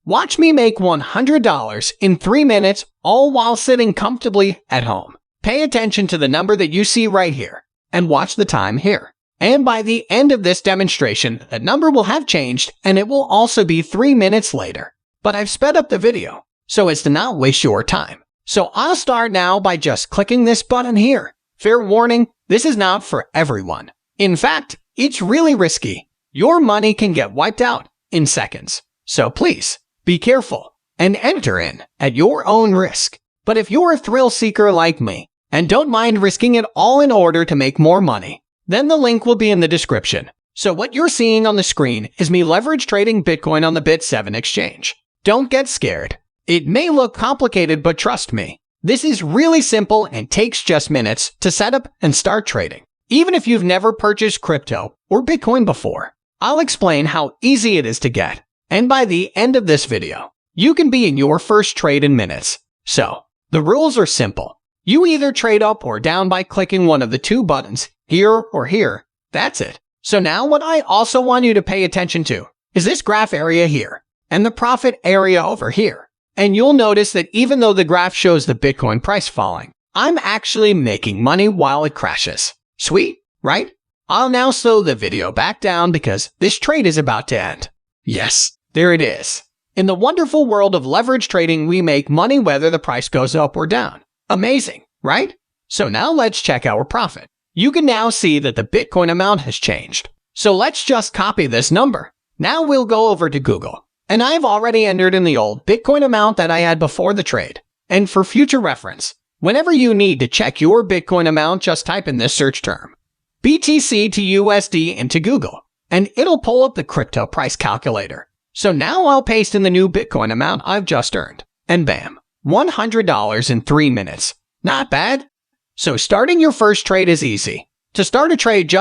Watch me make $100 in 3 minutes, all while sitting comfortably at home. Pay attention to the number that you see right here, and watch the time here. And by the end of this demonstration, that number will have changed, and it will also be 3 minutes later. But I've sped up the video, so as to not waste your time. So I'll start now by just clicking this button here. Fair warning, this is not for everyone. In fact, it's really risky. Your money can get wiped out in seconds. So please, be careful and enter in at your own risk. But if you're a thrill seeker like me and don't mind risking it all in order to make more money, then the link will be in the description. So what you're seeing on the screen is me leverage trading Bitcoin on the Bitseven exchange. Don't get scared. It may look complicated, but trust me, this is really simple and takes just minutes to set up and start trading. Even if you've never purchased crypto or Bitcoin before, I'll explain how easy it is to get. And by the end of this video, you can be in your first trade in minutes. So, the rules are simple. You either trade up or down by clicking one of the two buttons, here or here. That's it. So now what I also want you to pay attention to is this graph area here and the profit area over here. And you'll notice that even though the graph shows the Bitcoin price falling, I'm actually making money while it crashes. Sweet, right? I'll now slow the video back down because this trade is about to end. Yes, there it is. In the wonderful world of leverage trading, we make money whether the price goes up or down. Amazing, right? So now let's check our profit. You can now see that the Bitcoin amount has changed. So let's just copy this number. Now we'll go over to Google. And I've already entered in the old Bitcoin amount that I had before the trade. And for future reference, whenever you need to check your Bitcoin amount, just type in this search term, BTC to USD, into Google, and it'll pull up the crypto price calculator. So now I'll paste in the new Bitcoin amount I've just earned, and bam, $100 in 3 minutes. Not bad. So starting your first trade is easy. To start a trade, just